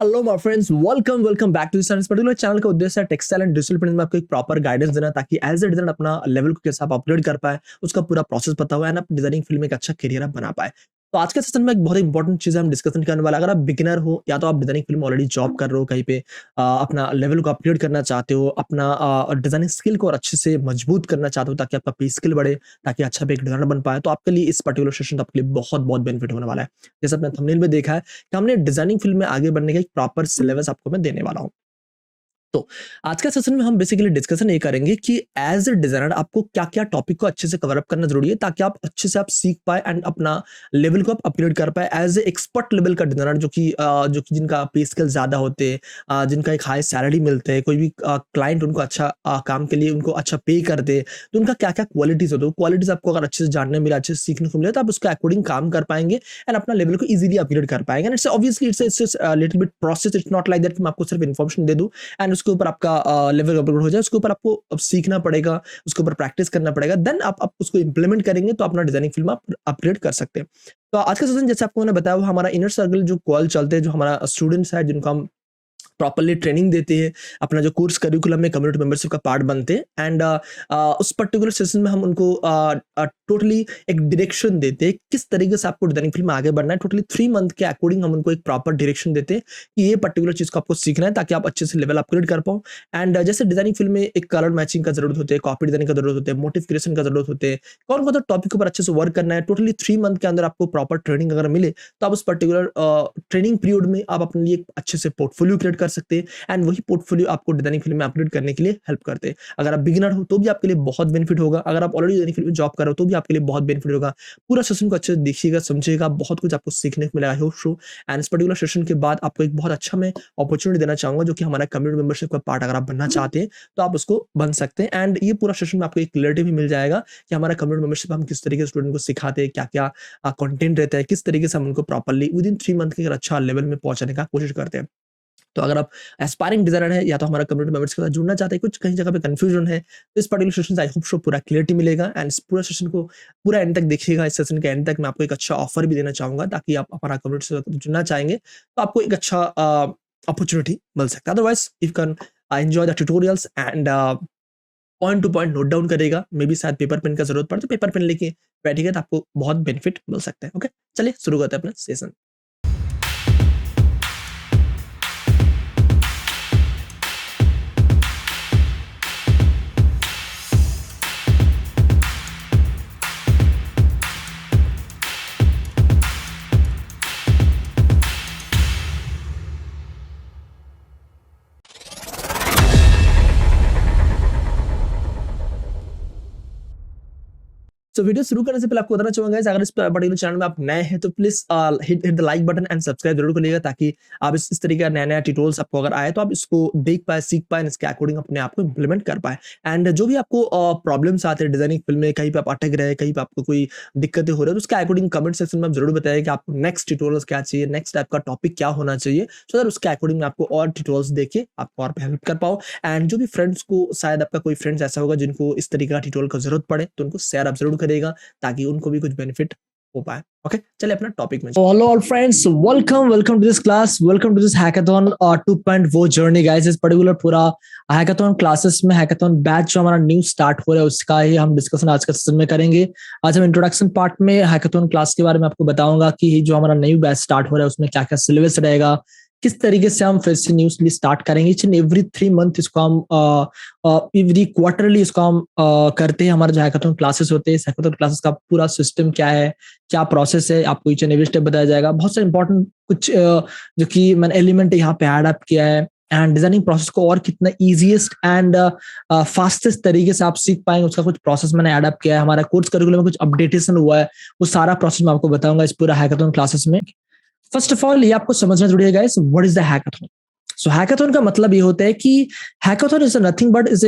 Hello my friends, welcome back to this particular channel का उद्देश्य है टेक्सटाइल एंड डिजिटल प्रिंट में आपको एक प्रॉपर गाइडेंस देना, ताकि एज ए डिजाइनर अपना लेवल को कैसे आप अपग्रेड कर पाए, उसका पूरा प्रोसेस पता हुआ है ना, आप डिजाइनिंग फील्ड में एक अच्छा करियर आप बना पाए। तो आज के सेशन में एक बहुत इंपॉर्टेंट चीज हम डिस्कशन करने वाला है। अगर आप बिगिनर हो या तो आप डिजाइनिंग फील्ड में ऑलरेडी जॉब कर रहे हो कहीं पे, अपना लेवल को अपग्रेड करना चाहते हो, अपना डिजाइनिंग स्किल को और अच्छे से मजबूत करना चाहते हो ताकि आपका पे स्किल बढ़े, ताकि अच्छा पे एक डिजाइनर बन पाए, तो आपके लिए इस पर्टिकुलर सेशन आपके लिए बहुत बहुत बेनिफिट होने वाला है। जैसे आपने थंबनेल में देखा है कि हमने डिजाइनिंग फील्ड में आगे बढ़ने का एक प्रॉपर सिलेबस आपको मैं देने वाला हूँ। तो आज का सेशन में हम बेसिकली डिस्कशन ये करेंगे कि एज ए डिजाइनर आपको क्या-क्या टॉपिक को अच्छे से कवर अप करना जरूरी है, ताकि आप अच्छे से आप सीख पाए एंड अपना लेवल को आप अपग्रेड कर पाए एज ए एक्सपर्ट लेवल का डिजाइनर, जो कि जिनका पे स्किल ज्यादा होते हैं, जिनका एक हाई सैलरी मिलते हैं, कोई भी क्लाइंट उनको अच्छा काम के लिए उनको अच्छा पे करते हैं, तो उनका क्या-क्या क्वालिटीज होते हैं, क्वालिटीज आपको अगर अच्छे से जानने मिले, अच्छे से सीखने को मिले, तो आप उसके अकॉर्डिंग काम कर पाएंगे एंड अपना लेवल को इजीली अपग्रेड कर पाएंगे। And it's obviously it's little bit process, it's not like that कि मैं आपको सिर्फ इन्फॉर्मेशन दे दूं एंड उसके ऊपर आपका लेवल अपग्रेड हो जाए। उसके ऊपर आपको अब सीखना पड़ेगा, उसके ऊपर प्रैक्टिस करना पड़ेगा, देन आप उसको इंप्लीमेंट करेंगे तो अपना डिजाइनिंग फील्ड में आप अपग्रेड कर सकते हैं। तो आज का सेशन जैसे आपको मैंने बताया, वो हमारा इनर सर्कल जो कॉल चलते हैं, जो हमारा स्टूडेंट्स है जिनको हम प्रॉपर्ली ट्रेनिंग देते हैं, अपना जो कोर्स करिकुलम में कम्युनिटी मेंबरशिप का पार्ट बनते हैं एंड उस पर्टिकुलर सेशन में हम उनको टोटली एक डायरेक्शन देते हैं किस तरीके से आपको डिजाइनिंग फील्ड में आगे बढ़ना है। टोटली 3 मंथ के अकॉर्डिंग हम उनको एक प्रॉपर डायरेक्शन देते हैं कि ये पर्टिकुलर चीज को आपको सीखना है ताकि आप अच्छे से लेवल अपग्रेड कर पाओ। एंड जैसे डिजाइनिंग फील्ड में एक कलर मैचिंग का जरूरत होती है, कॉपी डिजाइनिंग का जरूरत होती है, मोटिव क्रिएशन का जरूरत होते हैं, कौन कौन सा टॉपिक के ऊपर अच्छे से वर्क करना है। टोटली 3 मंथ के अंदर आपको प्रॉपर ट्रेनिंग अगर मिले तो आप उस पर्टिकुलर ट्रेनिंग पीरियड में आप अपने लिए एक अच्छे से पोर्टफोलियो क्रिएट कर सकते हैं एंड वही पोर्टफोलियो आपको डिजाइनिंग फील्ड में अपग्रेड करने के लिए हेल्प करते हैं। अगर आप बिगिनर हो तो भी आपके लिए बहुत बेनिफिट होगा, अगर आप ऑलरेडी डिजाइनिंग फील्ड में जॉब कर रहे हो तो भी आपके लिए बहुत बेनिफिट होगा। पूरा सेशन को अच्छे से देखिएगा, समझिएगा, बहुत कुछ आपको सीखने को मिलेगा आई होप सो। एंड इस पर्टिकुलर सेशन के बाद आपको एक बहुत अच्छा मैं अपॉर्चुनिटी देना चाहूंगा, जो कि हमारा कम्युनिटी मेंबरशिप का पार्ट अगर आप बनना चाहते हैं तो आप उसको बन सकते हैं। एंड ये पूरा सेशन में आपको एक क्लियरिटी भी मिल जाएगा कि हमारा कम्युनिटी मेंबरशिप हम किस तरीके से स्टूडेंट को सिखाते हैं, क्या क्या कंटेंट रहता है, किस तरीके से हम उनको प्रॉपर्ली विद इन 3 मंथ के अच्छा लेवल में पहुंचाने का कोशिश करते हैं। तो अगर आप एस्पायरिंग डिजाइनर है या तो हमारा कम्युनिटी मेंबर्स के साथ जुड़ना चाहते हैं, कुछ कहीं जगह पे कंफ्यूजन है, तो इस पर्टिकुलर सेशन से आई होप सो पूरा क्लियरिटी मिलेगा एंड इस पूरा सेशन को पूरा एंड तक देखिएगा। इस सेशन के एंड तक मैं आपको एक अच्छा ऑफर भी देना चाहूंगा, ताकि आप हमारा कम्युनिटी से जुड़ना चाहेंगे तो आपको एक अच्छा अपॉर्चुनिटी मिल सकता है। Otherwise you can enjoy the tutorials and point two point note down करेगा, मे बी शायद पेपर पेन का जरूरत पड़े तो पेपर पेन लेके बैठेगा तो आपको बहुत बेनिफिट मिल सकता है। ओके, चलिए शुरू करते हैं अपना सेशन। तो वीडियो शुरू करने से पहले आपको बताना चाहूंगा guys, अगर इस पर्टिकुलर चैनल में आप नए हैं तो please hit hit the like button and subscribe जरूर करिएगा, ताकि आप इस तरीके का नया नया ट्यूटोरियल्स आपको अगर आए तो आप इसको देख पाए, सीख पाए, इसके अकॉर्डिंग अपने आप को इम्प्लीमेंट कर पाए। एंड जो भी आपको प्रॉब्लम्स आते हैं डिजाइनिंग फील्ड में, कहीं पे आप अटक रहे हैं, कहीं पे आपको कोई दिक्कतें हो रही है, तो उसके अकॉर्डिंग कमेंट सेक्शन में आप जरूर बताइए कि आपको नेक्स्ट ट्यूटोरियल्स क्या चाहिए, नेक्स्ट टाइप का टॉपिक क्या होना चाहिए, सो दैट उसके अकॉर्डिंग मैं आपको और ट्यूटोरियल्स देके आपको और हेल्प कर पाऊँ। एंड जो भी फ्रेंड्स को, शायद आपका कोई फ्रेंड्स ऐसा होगा जिनको इस तरीके का ट्यूटोरियल की जरूरत पड़े, तो उनको शेयर आप जरूर करिएगा ताकि उनको भी कुछ बेनिफिट हो पाए। ओके, चलिए अपना टॉपिक में। Hello all friends, welcome to this class, welcome to this hackathon 2.0 journey guys. इस पर्टिकुलर पूरा हैकाथन क्लासेस में, हैकाथन बैच जो हमारा न्यू स्टार्ट हो रहा है उसका ही हम डिस्कशन आज के सेशन में करेंगे। आज हम इंट्रोडक्शन पार्ट में हैकाथन क्लास के बारे में आपको बताऊंगा कि जो हमारा न्यू बैच स्टार्ट हो रहा है उसमें क्या क्या सिलेबस रहेगा, किस तरीके से हम फिर से न्यूज़ स्टार्ट करेंगे। ईच एंड एवरी 3 मंथ इसको हम एवरी क्वार्टरली इसको हम करते हैं। हमारे जो हैकाथन क्लासेस होते हैं, हैकाथन क्लासेस का पूरा सिस्टम क्या है, क्या प्रोसेस है, आपको ईच एंड एवरी स्टेप बताया जाएगा। बहुत सारे इंपॉर्टेंट कुछ जो कि मैंने एलिमेंट यहाँ पे ऐड अप किया है एंड डिजाइनिंग प्रोसेस को और कितना इजीएस्ट एंड फास्टेस्ट तरीके से आप सीख पाएंगे, उसका कुछ प्रोसेस मैंने ऐड अप किया है। हमारा कोर्स करिकुलम में कुछ अपडेटेशन हुआ है, वो सारा प्रोसेस मैं आपको बताऊंगा इस पूरा हैकाथन क्लासेस में। फर्स्ट ऑफ ऑल ये आपको समझना जरूरी है guys, what is the hackathon. So hackathon का मतलब ये होता है कि hackathon is nothing but is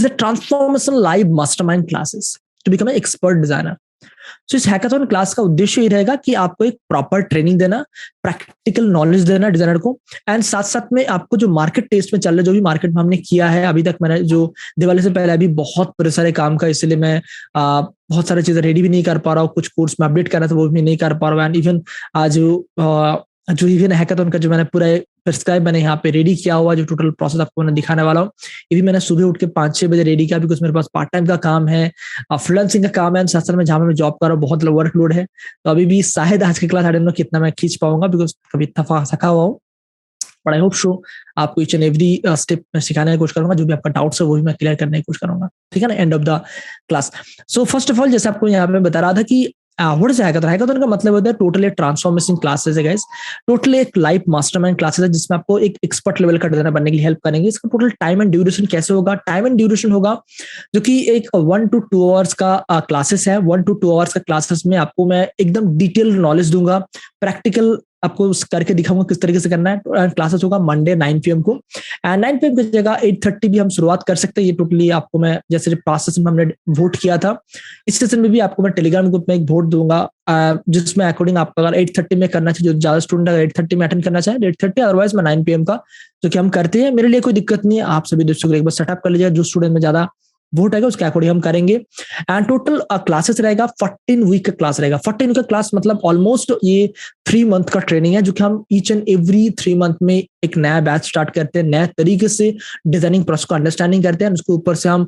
a transformation live mastermind classes to become an expert designer. सो इस हैकाथन क्लास का उद्देश्य ये रहेगा कि आपको एक प्रॉपर ट्रेनिंग देना, प्रैक्टिकल नॉलेज देना डिजाइनर को, एंड साथ साथ में आपको जो मार्केट टेस्ट में चल रहा है, जो भी मार्केट में हमने किया है अभी तक, मैंने जो दिवाली से पहले अभी बहुत प्रेशर है काम का, इसलिए मैं बहुत सारी चीजें रेडी भी नहीं कर पा रहा हूँ, कुछ कोर्स में अपडेट कर रहा था वो भी नहीं कर पा रहा हूँ। एंड इवन आज जो इवन हैकाथॉन का जो मैंने पूरा प्रिस्क्राइब मैंने यहाँ पे रेडी किया हुआ, जो टोटल प्रोसेस आपको मैंने दिखाने वाला हूँ, ये भी मैंने सुबह उठ के 5-6 बजे रेडी किया, बिकॉज मेरे पास पार्ट टाइम का काम है, फ्रीलांसिंग का काम है, साथ में जहाँ मैं जॉब कर रहा हूँ बहुत वर्कलोड है। तो अभी भी शायद आज की क्लास आई डोंट नो कितना मैं खींच पाऊंगा, बिकॉज कभी इतना थका हुआ हूँ। बट आई होप शो आपको ईच एंड एवरी स्टेप में सिखाने की कोशिश करूंगा, जो भी आपका डाउट्स है वो भी मैं क्लियर करने की कोशिश करूंगा, ठीक है ना, end of the class. So first of all, जैसे आपको यहाँ पे बता रहा था कि व्हाट इज हैकाथन। हैकाथन का मतलब होता है टोटली ट्रांसफॉर्मेशन क्लासेस है गाइस, टोटली एक लाइफ मास्टरमाइंड क्लासेस है, जिसमें आपको एक एक्सपर्ट लेवल का डिजाइनर बनने के लिए हेल्प करेंगे। इसका टोटल टाइम एंड ड्यूरेशन कैसे होगा? टाइम एंड ड्यूरेशन होगा जो कि एक 1 to 2 आवर्स का क्लासेस है। 1 to 2 आवर्स का क्लासेस में आपको मैं एकदम डिटेल नॉलेज दूंगा, प्रैक्टिकल आपको करके दिखाऊंगा किस तरीके से करना है। क्लासेस होगा मंडे 9 PM को, एंड 9 PM की जगह 8:30 भी हम शुरुआत कर सकते हैं। ये टोटली आपको मैं, जैसे पास सेशन में हमने वोट किया था, इस सेशन में भी आपको मैं टेलीग्राम ग्रुप में एक वोट दूंगा, जिसमें अकॉर्डिंग आपको अगर 8:30 में करना चाहिए, जो ज्यादा स्टूडेंट अगर 8:30 में अटेंड करना चाहे 8:30, अदरवाइज मैं 9 PM का जो कि हम करते हैं, मेरे लिए कोई दिक्कत नहीं है। आप सभी दोस्तों को एक बार सेटअप कर लीजिएगा, जो स्टूडेंट में ज्यादा वोट आएगा उसके अकॉर्डिंग हम करेंगे। एंड टोटल क्लासेस रहेगा 14 वीक का क्लास रहेगा। 14 वीक का क्लास मतलब ऑलमोस्ट ये 3 मंथ का ट्रेनिंग है, जो कि हम ईच एंड एवरी 3 मंथ में एक नया बैच स्टार्ट करते हैं, नए तरीके से डिजाइनिंग प्रोसेस को अंडरस्टैंडिंग करते हैं। उसके ऊपर से हम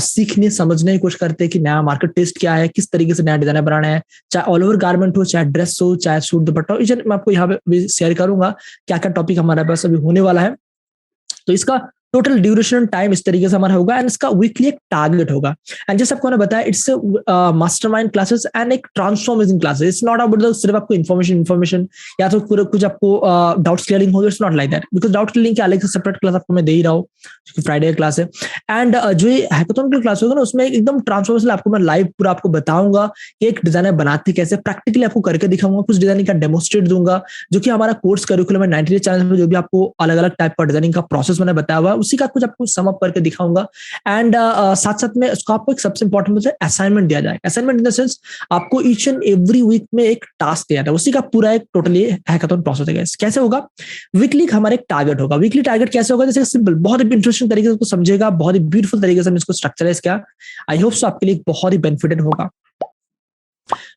सीखने समझने की कोशिश करते हैं कि नया मार्केट टेस्ट क्या है, किस तरीके से नया डिजाइनर बनाना है, चाहे ऑल ओवर गारमेंट हो, चाहे ड्रेस हो, चाहे सूट दुपट्टा हो। मैं आपको यहाँ पे शेयर करूंगा क्या क्या टॉपिक हमारे पास अभी होने वाला है। तो इसका टोटल ड्यूरेशन टाइम इस तरीके से हमारा होगा, एंड इसका वीकली एक टारगेट होगा। एंड जैसे आपको मैंने बताया, इट्स मास्टरमाइंड क्लासेस एंड एक transformation classes. It's not about सिर्फ आपको इन्फॉर्मेशन या तो कुछ आपको डाउट्स क्लियरिंग हो, it's not like that, because doubt clearing की अलग से सेपरेट क्लास आपको मैं दे ही रहा हूँ, क्योंकि फ्राइडे का क्लास है। एंड जो ये हैकाथॉन की क्लास होगा ना, उसमें एकदम ट्रांसफॉर्मेशन आपको मैं लाइव पूरा आपको बताऊंगा कि एक डिजाइनर बनाते कैसे, प्रैक्टिकली आपको करके दिखाऊंगा, कुछ डिजाइनिंग का डेमोस्ट्रेट दूंगा, जो कि हमारा कोर्स करिकुलम है 90 चैनल में, जो भी आपको अलग अलग टाइप का डिजाइनिंग का प्रोसेस मैंने बताया हुआ है, उसी का कुछ आपको सम अप करके दिखाऊंगा। एंड साथ साथ में उसको आपको एक सबसे इंपॉर्टेंट असाइनमेंट दिया जाएगा। असाइनमेंट इन द सेंस आपको ईच एंड एवरी वीक में एक टास्क दिया जाता है, उसी का पूरा एक टोटली हैकाथॉन प्रोसेस है। कैसे होगा? वीकली हमारा एक टारगेट होगा। वीकली टारगेट कैसे होगा? जैसे सिंपल, बहुत ही इंटरेस्टिंग तरीके से उसको समझेगा, बहुत ही ब्यूटीफुल तरीके से हम इसको स्ट्रक्चराइज किया। आई होप सो आपके लिए बहुत ही बेनिफिटेड होगा।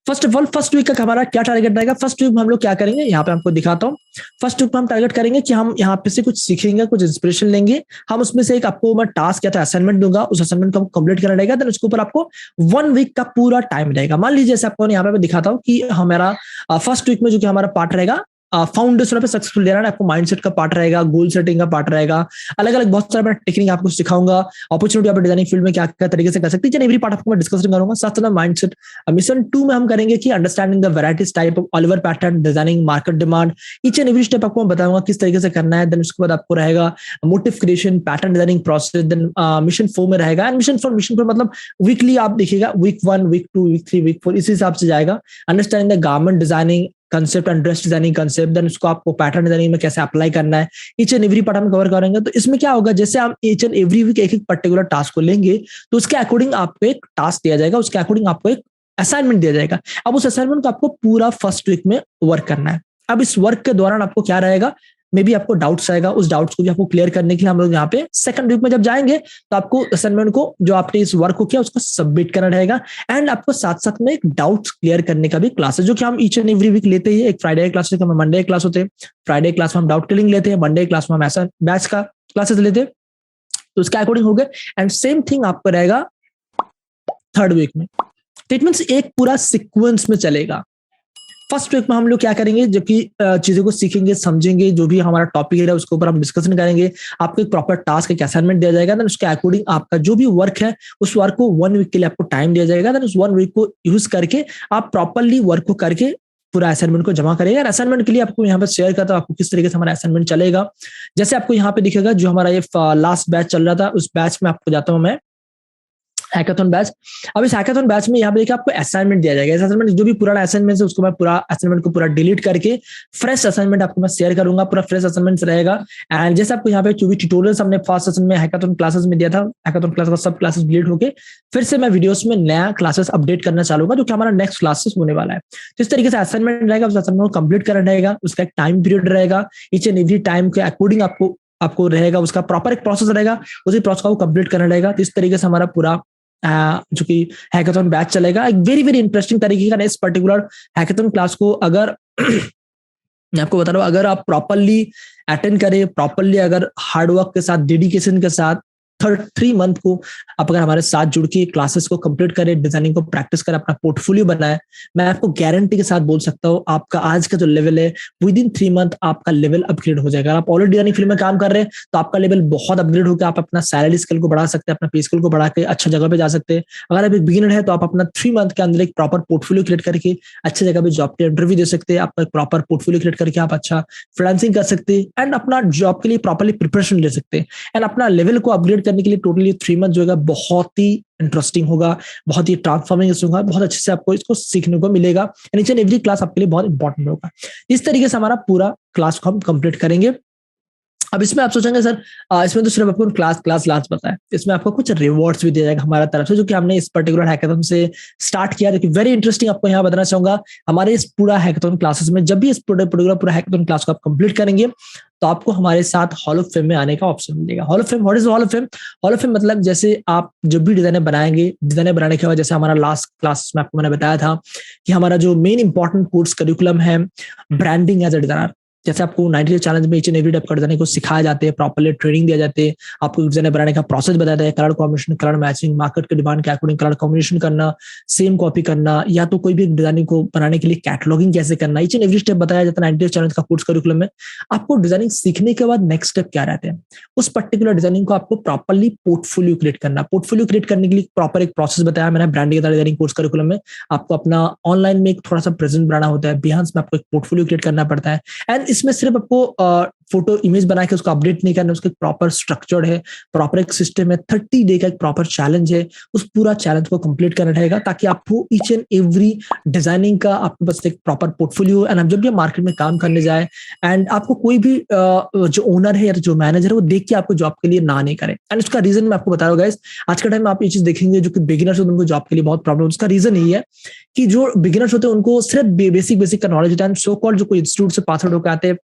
First of all, first week का हमारा क्या टारगेट रहेगा? फर्स्ट वीक में हम लोग क्या करेंगे, यहाँ पे आपको दिखाता हूँ। फर्स्ट वीक में हम टारगेट करेंगे कि हम यहाँ पे से कुछ सीखेंगे, कुछ इंस्पिरेशन लेंगे। हम उसमें से एक आपको मैं टास्क या तो असाइनमेंट दूंगा, उस असाइनमेंट को कंप्लीट करना रहेगा। देन उसके ऊपर आपको 1 वीक का पूरा टाइम रहेगा। मान लीजिए जैसे आपको यहाँ पे मैं दिखाता हूँ कि हमारा फर्स्ट वीक में जो कि हमारा पार्ट रहेगा फाउंडेशन पे सक्सेसफुल देना है, आपको माइंडसेट का पार्ट रहेगा, गोल सेटिंग का पार्ट रहेगा, अलग अलग बहुत सारे टेक्निक आपको सिखाऊंगा, अपॉर्चुनिटी आप डिजाइनिंग फील्ड में क्या क्या तरीके से कर सकते हैं, एवरी पार्ट आपको मैं डिस्कस करूंगा। साथ साथ माइंडसेट मिशन 2 में हम करेंगे कि understanding the varieties type of Oliver pattern, designing market demand, each and every step आपको मैं बताऊंगा किस तरीके से करना है। देन उसके बाद आपको रहेगा motive creation, pattern designing process. Then mission 4 में रहेगा, एंड मिशन 4 मतलब वीकली आप देखिएगा, वीक 1, वीक 2, वीक 3, वीक 4 इस हिसाब से जाएगा। Understanding the garment designing concept and dress designing concept. Then उसको आपको पैटर्न डिजाइनिंग में कैसे अप्लाई करना है, ईच एंड एवरी पार्ट हम कवर करेंगे। तो इसमें क्या होगा, जैसे हम ईच एंड एवरी वीक एक एक पर्टिकुलर टास्क को लेंगे, तो उसके अकॉर्डिंग आपको एक टास्क दिया जाएगा, उसके अकॉर्डिंग आपको एक असाइनमेंट दिया जाएगा। अब उस असाइनमेंट को आपको पूरा फर्स्ट वीक में वर्क करना है। अब इस वर्क के दौरान आपको क्या रहेगा, मे बी आपको डाउट्स आएगा, उस डाउट्स को भी आपको क्लियर करने के लिए हम लोग यहाँ पे सेकंड वीक में जब जाएंगे, तो आपको असाइनमेंट को, जो आपने इस वर्क को किया, उसको सबमिट करना रहेगा। एंड आपको साथ साथ में एक डाउट्स क्लियर करने का भी क्लास है, जो कि हम ईच एंड एवरी वीक लेते हैं। एक फ्राइडे क्लास होते हैं, मंडे क्लास होते हैं। फ्राइडे क्लास में हम डाउट क्लियरिंग लेते हैं, मंडे क्लास में हम ऐसा बैच का क्लासेस लेते हैं। तो उसके अकॉर्डिंग हो गए। एंड सेम थिंग आपको रहेगा थर्ड वीक में। तो इट मींस एक पूरा सीक्वेंस में चलेगा। फर्स्ट वीक में हम लोग क्या करेंगे, जबकि चीजों को सीखेंगे, समझेंगे, जो भी हमारा टॉपिक है उसके ऊपर हम डिस्कशन करेंगे। आपको एक प्रॉपर टास्क, एक असाइनमेंट दिया जाएगा। देन उसके अकॉर्डिंग आपका जो भी वर्क है, उस वर्क को 1 वीक के लिए आपको टाइम दिया जाएगा। देन उस 1 वीक को यूज करके आप प्रॉपरली वर्क को करके पूरा असाइनमेंट को जमा करेगा। और असाइनमेंट के लिए आपको यहाँ पर शेयर करता हूँ आपको किस तरीके से हमारा असाइनमेंट चलेगा। जैसे आपको यहाँ पे दिखेगा, जो हमारा ये लास्ट बैच चल रहा था, उस बैच में आपको जाता हूँ मैं, हैकाथॉन बैच। अब इस हैकाथॉन बैच में यहाँ पे देखिए आपको असाइनमेंट दिया जाएगा। इस असाइनमेंट, जो भी पुराना असाइनमेंट है, उसको मैं पूरा असाइनमेंट को पूरा डिलीट करके फ्रेश असाइनमेंट आपको मैं शेयर करूंगा। पूरा फ्रेश असाइनमेंट रहेगा। एंड जैसे आपको यहाँ पे जो भी ट्यूटोरियल्स हमने फर्स्ट सेशन में हैकाथॉन क्लासेस में दिया था, हैकाथॉन क्लास का सब क्लासेस डिलीट होके फिर से मैं वीडियोस में नया क्लासेस अपडेट करना चालू होगा, जो कि हमारा नेक्स्ट क्लासेस होने वाला है। तो इस तरीके से असाइनमेंट रहेगा, उस असाइनमेंट को कंप्लीट करना रहेगा, उसका एक टाइम पीरियड रहेगा, ईच एंड एवरी टाइम के अकॉर्डिंग आपको रहेगा, उसका प्रॉपर एक प्रोसेस रहेगा, उसी प्रोसेस को कंप्लीट करना रहेगा। तो इस तरीके से हमारा पूरा जो कि हैकाथॉन बैच चलेगा। एक वेरी वेरी इंटरेस्टिंग तरीके का इस पर्टिकुलर हैकाथॉन क्लास को अगर मैं आपको बता रहा हूँ, अगर आप प्रॉपरली अटेंड करें, प्रॉपरली अगर हार्ड वर्क के साथ, डेडिकेशन के साथ 3 मंथ को आप अगर हमारे साथ जुड़ के क्लासेस को कंप्लीट करें, डिजाइनिंग को प्रैक्टिस करें, अपना पोर्टफोलियो बनाए, मैं आपको गारंटी के साथ बोल सकता हूँ आपका आज का जो लेवल है विद इन 3 मंथ आपका लेवल अपग्रेड हो जाएगा। आप ऑलरेडी डिजाइनिंग फील्ड में काम कर रहे हैं तो आपका लेवल बहुत अपग्रेड होकर आप अपना सैलरी स्किल को बढ़ा सकते हैं, अपना पे स्किल को बढ़ा के अच्छा जगह पे जा सकते हैं। अगर आप एक बिगिनर है तो आप अपना 3 मंथ के अंदर एक प्रॉपर पोर्टफोलियो क्रिएट करके अच्छी जगह पे जॉब के इंटरव्यू दे सकते हैं। आपका एक प्रॉपर पोर्टफोलियो क्रिएट करके आप अच्छा फ्रीलांसिंग कर सकते हैं एंड अपना जॉब के लिए प्रॉपरली प्रिपरेशन ले सकते हैं। एंड अपना लेवल को अपग्रेड करने के लिए टोटली 3 मंथ जो है बहुत ही इंटरेस्टिंग होगा, बहुत ही ट्रांसफॉर्मिंग होगा, बहुत अच्छे से आपको इसको सीखने को मिलेगा। And each and every class आपके लिए बहुत इंपॉर्टेंट होगा। इस तरीके से हमारा पूरा क्लास को हम कंप्लीट करेंगे। अब इसमें आप सोचेंगे सर इसमें तो सिर्फ आपको क्लास लास्ट पता है, इसमें आपको कुछ रिवॉर्ड्स भी दिया जाएगा हमारा तरफ से, जो कि हमने इस पर्टिकुलर हैकाथन से स्टार्ट किया, जो कि वेरी इंटरेस्टिंग। आपको यहाँ बताना चाहूंगा, हमारे इस पूरा हैकाथन क्लासेस में जब भी इस पर्टिकुलर पूरा हैकाथन क्लास को आप कंप्लीट करेंगे तो आपको हमारे साथ हॉल ऑफ फेम में आने का ऑप्शन मिलेगा। Hall of fame, what is hall of fame? Hall of fame मतलब जैसे आप जब भी डिजाइनर बनाएंगे, डिजाइनर बनाने के बाद जैसे हमारा लास्ट क्लास में आपको मैंने बताया था कि हमारा जो मेन इंपॉर्टेंट कोर्स करिकुलम है ब्रांडिंग एज अ डिजाइनर, जैसे आपको 90 डे चैलेंज में ईच एंड एवरी डेप कर देने को सिखाया जाते हैं, प्रॉपर्ली ट्रेनिंग दिया जाते हैं, आपको डिजाइनर बनाने का प्रोसेस बताया जाता है, colour combination, colour matching, market के डिमांड के अकॉर्डिंग कलर कॉम्बिनेशन करना, सेम कॉपी करना, या तो कोई भी डिजाइनिंग को बनाने के लिए कैटलॉगिंग कैसे करना, ईच एंड एवरी स्टेप बताया जाता है 90 डे चैलेंज का कोर्स करिकुलम में। आपको डिजाइनिंग सीखने के बाद नेक्स्ट स्टेप क्या रहते हैं, उस पर्टिकुलर डिजाइनिंग को आपको प्रॉपर्ली पोर्टफोलियो क्रिएट करना। पोर्टफोलियो क्रिएट करने के लिए प्रॉपर एक प्रोसेस बताया मैंने ब्रांडिंग डिजाइनिंग कोर्स करिकुलम में। आपको अपना ऑनलाइन में एक थोड़ा सा प्रेजेंट बनाना होता है, बिहांस में आपको एक पोर्टफोलियो क्रिएट करना पड़ता है। एंड इसमें सिर्फ आपको फोटो इमेज बना के उसको अपडेट नहीं करना, उसका प्रॉपर स्ट्रक्चर है, प्रॉपर एक सिस्टम है, 30 डे का एक प्रॉपर चैलेंज है, उस पूरा चैलेंज को कंप्लीट करना रहेगा ताकि आपको ईच एंड एवरी डिजाइनिंग का आपके पास एक प्रॉपर पोर्टफोलियो। एंड आप जब भी मार्केट में काम करने जाए एंड आपको कोई भी जो ओनर है या जो मैनेजर है वो देख के आपको जॉब के लिए ना नहीं करे। एंड उसका रीजन मैं आपको बता रहा हूँ गाइस, आज के टाइम में आप ये चीज देखेंगे जो कि बिगिनर्स होते हैं उनको जॉब के लिए बहुत प्रॉब्लम। उसका रीजन यही है कि जो बिगिनर्स होते हैं उनको सिर्फ बेसिक का नॉलेज होता है। सो कॉल्ड जो कोई इंस्टीट्यूट से पास आउट होकर आते हैं,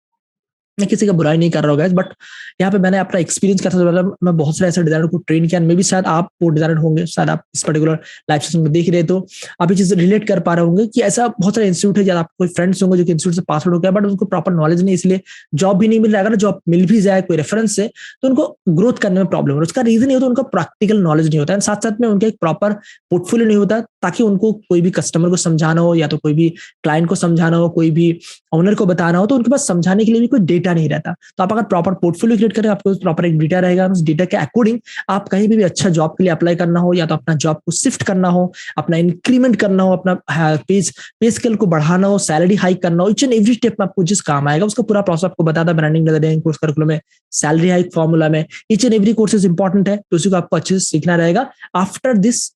मैं किसी का बुराई नहीं कर रहा हूँ, बट यहाँ पे मैंने अपना एक्सपीरियंस क्या था, मतलब मैं बहुत सारे ऐसे डिजाइनर को ट्रेन किया। मे भी शायद आप वो डिजाइनर होंगे, शायद आप इस पर्टिकुलर लाइफ सेशन में देख रहे तो आप ये चीज रिलेट कर पा रहे होंगे कि ऐसा बहुत सारे इंस्टीट्यूट है या आपको कोई फ्रेंड्स होंगे जो कि इंस्टीट्यूट से पास आउट हो गया बट उनको प्रॉपर नॉलेज नहीं, इसलिए जॉब भी नहीं मिल रहा। अगर जॉब मिल भी जाए कोई रेफरेंस से तो उनको ग्रोथ करने में प्रॉब्लम है। उसका रीजन ये होता है उनका प्रैक्टिकल नॉलेज नहीं होता है, साथ साथ में उनका एक प्रॉपर पोर्टफोलियो नहीं होता ताकि उनको कोई भी कस्टमर को समझाना हो या तो कोई भी क्लाइंट को समझाना हो, कोई भी ओनर को बताना हो, तो उनके पास समझाने के लिए भी कोई डेटा नहीं रहता। तो आप अगर प्रॉपर पोर्टफोलियो क्रिएट करें, आपको प्रॉपर एक डेटा रहेगा, उस डेटा के अकॉर्डिंग आप कहीं भी अच्छा जॉब के लिए अप्लाई करना हो या तो अपना जॉब को शिफ्ट करना हो, अपना इंक्रीमेंट करना हो, अपना पे स्केल को बढ़ाना हो, सैलरी हाइक करना हो, ईच एंड एवरी स्टेप में आपको जिस काम आएगा उसका पूरा प्रोसेस आपको बता था ब्रांडिंग डिजाइनिंग कोर्स करिकुलम में, सैलरी हाइक फॉर्मूला में। Each and every courses important है तो उसी को आपको अच्छे से सीखना रहेगा आफ्टर दिस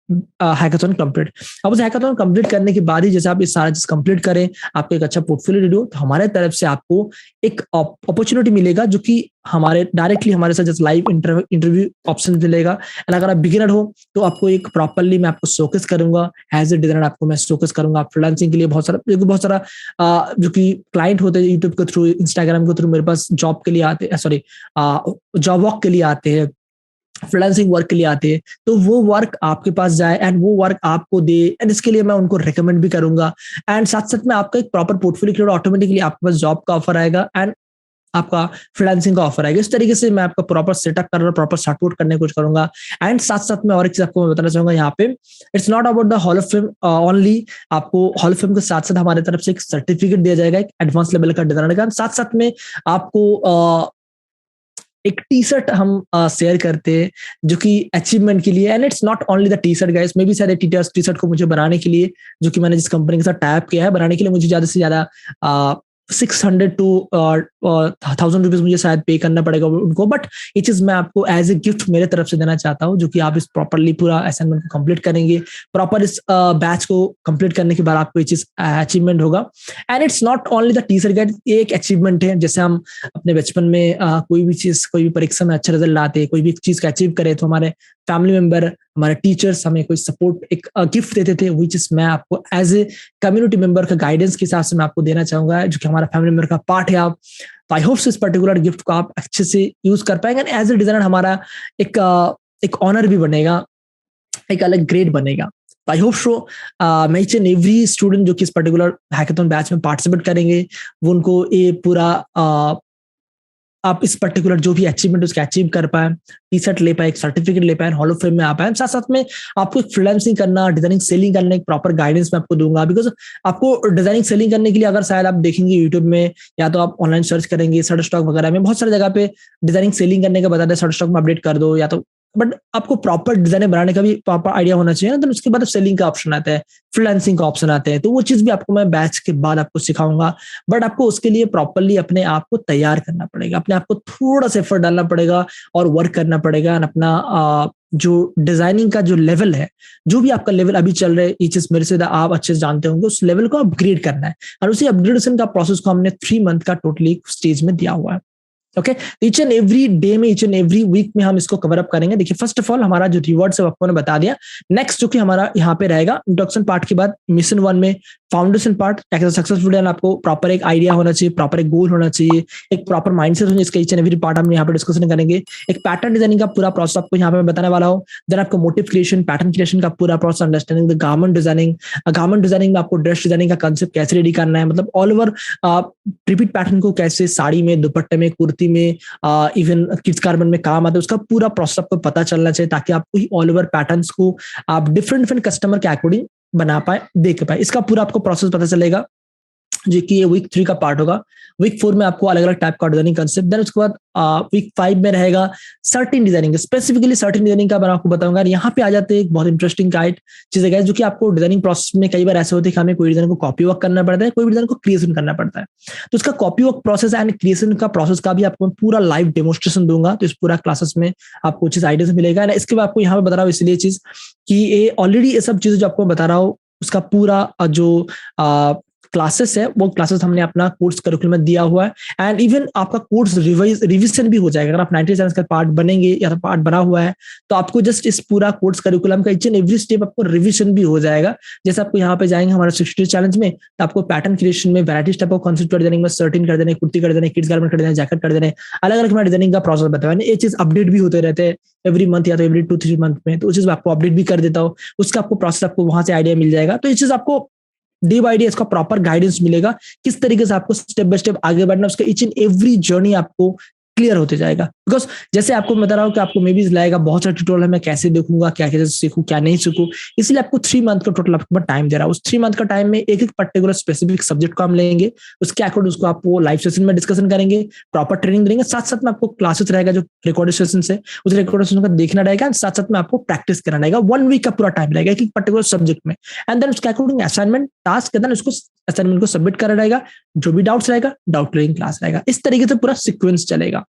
हैकाथन कंप्लीट। अब उस हैकाथन कंप्लीट करने के बाद ही जैसे आप ये सारा चीज कंप्लीट करें, आपको एक अच्छा पोर्टफोलियो रेडी हो, तो हमारे तरफ से आपको एक अपॉर्चुनिटी मिलेगा जो कि हमारे डायरेक्टली हमारे साथ जैसे लाइव इंटरव्यू ऑप्शन मिलेगा। एंड अगर आप बिगिनर हो तो आपको एक प्रॉपरली मैं आपको शोकेस करूंगा, एज ए डिजाइनर आपको मैं शोकेस करूंगा। फ्रीलांसिंग के लिए बहुत सारा जो कि क्लाइंट होते हैं यूट्यूब के थ्रू, इंस्टाग्राम के थ्रू मेरे पास जॉब के लिए आते हैं, सॉरी जॉब वॉक के लिए आते हैं, फ्रीलांसिंग वर्क के लिए आते हैं, तो वो वर्क आपके पास जाए एंड वो वर्क आपको दे। एंड इसके लिए मैं उनको रिकमेंड भी करूंगा। एंड साथ साथ में आपका एक प्रॉपर पोर्टफोलियो क्रिएट, ऑटोमेटिकली आपके पास जॉब का ऑफर आएगा एंड आपका फ्रीलांसिंग का ऑफर आएगा। इस तरीके से मैं आपका प्रॉपर सेटअप कर रहा हूँ, प्रॉपर सपोर्ट करने की कोशिश करूंगा। एंड साथ साथ में और एक चीज आपको मैं बताना चाहूंगा यहाँ पे, it's not about the hall of fame only. आपको हॉल ऑफ फेम के साथ साथ हमारे तरफ से एक सर्टिफिकेट दिया जाएगा, एक एडवांस लेवल का डिजाइनर का। साथ साथ में आपको एक टी शर्ट हम शेयर करते हैं जो कि अचीवमेंट के लिए। And it's not only the T shirt guys, may be शायद टी शर्ट को मुझे बनाने के लिए, जो कि मैंने जिस कंपनी के साथ टाइप किया है, बनाने के लिए मुझे ज्यादा से ज्यादा 600 to 1000 रुपीज मुझे शायद पे करना पड़ेगा उनको। बट ये चीज मैं आपको एज ए गिफ्ट मेरे तरफ से देना चाहता हूँ, जो कि आप इस प्रॉपरली पूरा असाइनमेंट को कंप्लीट करेंगे, प्रॉपर इस बैच को कंप्लीट करने के बाद आपको ये चीज अचीवमेंट होगा। And it's not only the T shirt guide, ये एक अचीवमेंट है। जैसे हम अपने बचपन में कोई भी चीज, कोई भी परीक्षा में अच्छा रिजल्ट लाते, कोई भी चीज का अचीव करे तो हमारे फैमिली मेंबर, हमारे टीचर्स हमें कोई सपोर्ट, एक गिफ्ट देते थे, वो चीज मैं आपको एज ए कम्युनिटी मेंबर का गाइडेंस के हिसाब से मैं आपको देना चाहूंगा, जो कि हमारा फैमिली मेंबर का पार्ट है आप। तो आई होप इस पर्टिकुलर गिफ्ट को आप अच्छे से यूज कर पाएंगे। एंड एज ए डिजाइनर हमारा एक ऑनर भी बनेगा, एक अलग ग्रेड बनेगा। आई होप सो मैं ईच एंड एवरी स्टूडेंट जो कि इस पर्टिकुलर हैकेथॉन बैच में पार्टिसिपेट करेंगे, वो उनको ये पूरा आप इस पर्टिकुलर जो भी अचीवमेंट उसके अचीव कर पाए, टी-शर्ट ले पाए, एक सर्टिफिकेट ले पाए, हॉल ऑफ फेम में आ पाए। साथ-साथ में आपको एक फ्रीलांसिंग करना, डिजाइनिंग, सेलिंग करने एक प्रॉपर गाइडेंस मैं आपको दूंगा, बिकॉज़ आपको डिजाइनिंग, सेलिंग करने के लिए अगर शायद आप देखेंगे यूट्यूब में या तो आप ऑनलाइन सर्च करेंगे, शटरस्टॉक वगैरह में बहुत सारी जगह पे डिजाइनिंग, सेलिंग करने का बताते हैं, शटरस्टॉक में अपडेट कर दो या तो, बट आपको प्रॉपर डिजाइन बनाने का भी प्रॉपर आइडिया होना चाहिए ना, तो उसके बाद सेलिंग का ऑप्शन आता है, फ्रीलांसिंग का ऑप्शन आते हैं, तो वो चीज भी आपको मैं बैच के बाद आपको सिखाऊंगा। बट आपको उसके लिए प्रॉपरली अपने आप को तैयार करना पड़ेगा, अपने आप को थोड़ा सा एफर्ट डालना पड़ेगा और वर्क करना पड़ेगा, और अपना जो डिजाइनिंग का जो लेवल है, जो भी आपका लेवल अभी चल रहा है, ये चीज मेरे से आप अच्छे से जानते होंगे, उस लेवल को अपग्रेड करना है, और उसी अपग्रेडेशन का प्रोसेस को हमने 3 मंथ का टोटली स्टेज में दिया हुआ है। Okay, each and every day में, ईच एंड एवरी वीक में हम इसको कवर अप करेंगे। देखिए, फर्स्ट ऑफ ऑल हमारा जो रिवॉर्ड है आपको ने बता दिया। नेक्स्ट जो कि हमारा यहाँ पे रहेगा, इंट्रोडक्शन पार्ट के बाद मिशन 1 में फाउंडेशन पार्ट, सक्सेसफुल आपको प्रॉपर एक आइडिया होना चाहिए, प्रॉपर एक गोल होना चाहिए, एक प्रॉपर माइंडसेट होना चाहिए। इसका ईच एंड एवरी पार्ट हम यहाँ पे डिस्कशन करेंगे। एक पैटर्न डिजाइनिंग का पूरा प्रोसेस आपको यहाँ पे बताने वाला हूँ। देन आपको मोटिव क्रिएशन, पैटर्न क्रिएशन का पूरा process, understanding the garment designing. Garment designing में आपको ड्रेस डिजाइनिंग का कंसेप्ट कैसे रेडी करना है, मतलब ऑल ओवर रिपीट पैटर्न को कैसे साड़ी में, दुपट्टे में, कुर्ती में, इवन किड्स गारमेंट में काम आता है, उसका पूरा प्रोसेस आपको पता चलना चाहिए, ताकि आपको ऑल ओवर पैटर्न्स को आप डिफरेंट डिफरेंट कस्टमर के अकॉर्डिंग बना पाए, देख पाए। इसका पूरा आपको प्रोसेस पता चलेगा, जो कि ये वीक 3 का पार्ट होगा। वीक 4 में आपको अलग अलग टाइप का डिजाइनिंग कंसेप्ट, देन उसके बाद वीक 5 में रहेगा certain designing, specifically certain designing का मैं आपको बताऊंगा। यहाँ पे आ जाते हैं एक बहुत इंटरेस्टिंग चीज है, जो कि आपको डिजाइनिंग प्रोसेस में कई बार ऐसे होते हैं कि हमें कोई डिजाइन को कॉपी वर्क करना पड़ता है, कोई डिजाइन को क्रिएशन करना पड़ता है। तो उसका copy work process and creation का प्रोसेस का भी आपको पूरा लाइव डेमोस्ट्रेशन दूंगा। तो इस पूरा क्लासेस में आपको कुछ आइडियाज मिलेगा। इसके बाद आपको यहाँ पे बता रहा हूँ इसलिए चीज कि ये ऑलरेडी ये सब चीजें जो आपको बता रहा हूँ, उसका पूरा जो क्लासेस है, वो क्लासेस हमने अपना कोर्स करिकुलम में दिया हुआ है। एंड इवन आपका कोर्स रिविजन भी हो जाएगा। अगर आप 90 चैनल्स का पार्ट बनेंगे या तो पार्ट बना हुआ है, तो आपको जस्ट इस पूरा कोर्स करिकुलम का ईच एंड एवरी स्टेप आपको रिविजन भी हो जाएगा। जैसे आपको यहाँ पे जाएंगे हमारा 60 चैलेंज में, तो आपको पैटर्न क्रिएशन में वैरायटी टाइप ऑफ कॉन्सेप्ट कर देने में, सर्टिन कर देने, कुर्ती कर देने, किड्स गारमेंट कर देने, जैकेट कर देने, अलग अलग हमारे डिजाइनिंग का प्रोसेस बताया। ये चीज अपडेट भी होते रहते हैं एवरी मंथ या तो एवरी 2-3 मंथ में, तो उस चीज आपको अपडेट भी कर देता हूँ। उसका आपको प्रोसेस आपको वहां से आइडिया मिल जाएगा। तो ये चीज आपको डे बाय डे इसका प्रॉपर गाइडेंस मिलेगा, किस तरीके से आपको स्टेप बाय स्टेप आगे बढ़ना, उसका ईच एंड एवरी जर्नी आपको क्लियर होते जाएगा। बिकॉज जैसे आपको बता रहा हूँ कि आपको मे भी लाएगा बहुत सारे ट्यूटोरियल है, मैं कैसे देखूंगा, क्या कैसे सीखूं, क्या नहीं सीखूं, इसलिए आपको 3 मंथ का टोटल आपको टाइम दे रहा है। उस 3 मंथ का टाइम में एक एक पर्टिकुलर स्पेसिफिक सब्जेक्ट को हम लेंगे, उसके अकॉर्डिंग उसको आपको लाइव सेशन में डिस्कशन करेंगे, प्रॉपर ट्रेनिंग देंगे। साथ साथ में आपको क्लासेस रहेगा, जो रिकॉर्डेड सेशन है, उस रिकॉर्डेड सेशन को देखना रहेगा, साथ साथ में आपको प्रैक्टिस करना रहेगा। 1 वीक का पूरा टाइम रहेगा एक पर्टिकुलर सब्जेक्ट में। एंड देन उसके अकॉर्डिंग असाइनमेंट टास्क देन उसको असाइनमेंट को सबमिट करा रहेगा। जो भी डाउट्स रहेगा, डाउट क्लियरिंग क्लास रहेगा। इस तरीके से पूरा सीक्वेंस चलेगा।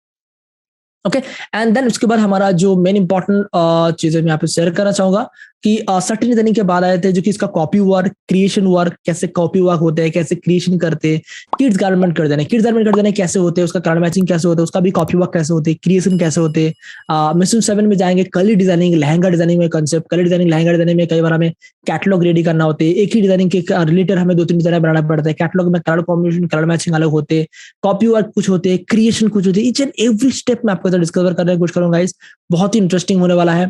ओके, एंड देन उसके बाद हमारा जो मेन इंपॉर्टेंट चीजें मैं यहाँ पे शेयर करना चाहूंगा कि सर्टेन डिजाइनिंग के बाद आए थे, जो कि इसका कॉपी वर्क, क्रिएशन वर्क, कैसे कॉपी वर्क होते हैं, कैसे क्रिएशन करते हैं, किड्स गारमेंट कर देने, कैसे होते हैं, उसका कलर मैचिंग कैसे होता है, उसका भी कॉपी वर्क कैसे होते हैं, क्रिएशन कैसे होते हैं। मिशन 7 में जाएंगे कलर डिजाइनिंग, लहंगा डिजाइनिंग में concept, colour designing, lehenga designing में कई बार हमें कैटलॉग रेडी करना होते हैं, एक ही डिजाइनिंग के रिलेटेड हमें 2-3 डिजाइन बनाना पड़ता है। कैटलॉग में कलर कॉम्बिनेशन, कलर मैचिंग अलग होते हैं, कॉपी वर्क कुछ होते हैं, क्रिएशन कुछ होते हैं। ईच एंड एवरी स्टेप में आपको डिस्कवर करने की कोशिश करूंगा गाइस, बहुत ही इंटरेस्टिंग होने वाला है।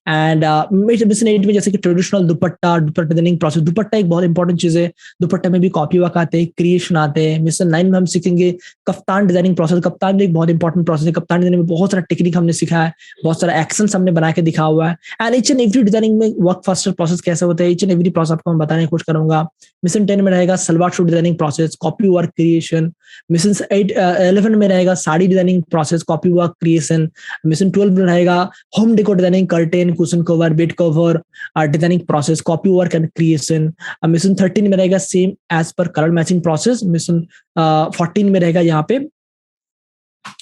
एंड मिशन 8 में जैसे कि ट्रेडिशनल दुपट्टा डिजाइनिंग प्रोसेस, दुपट्टा एक बहुत इंपॉर्टेंट चीज है, दुपट्टे में भी कॉपी वर्क आते हैं, क्रिएशन आते हैं। मिशन 9 में हम सीखेंगे कफ्तान डिजाइनिंग प्रोसेस। कप्तान भी एक बहुत इंपॉर्टेंट प्रोसेस है। कप्तान डिजाइनिंग में बहुत सारा टेक्निक हमने सीखा है, बहुत सारा एक्शन हमने बना के दिखा हुआ है। And each and every designing में वर्क फास्टर प्रोसेस कैसे होता है, ईच एंड एवरी प्रोसेस आपको मैं बताने की कोशिश करूंगा। मिशन 10 में रहेगा salwar suit designing process, copy work, creation. Mission 11 में रहेगा sari designing process, copy work, creation. Mission 12 में रहेगा home decor designing, curtain, cushion cover, bed cover designing process, copy work and creation. Mission 13 में रहेगा same as per colour matching process. Mission 14 में रहेगा यहाँ पे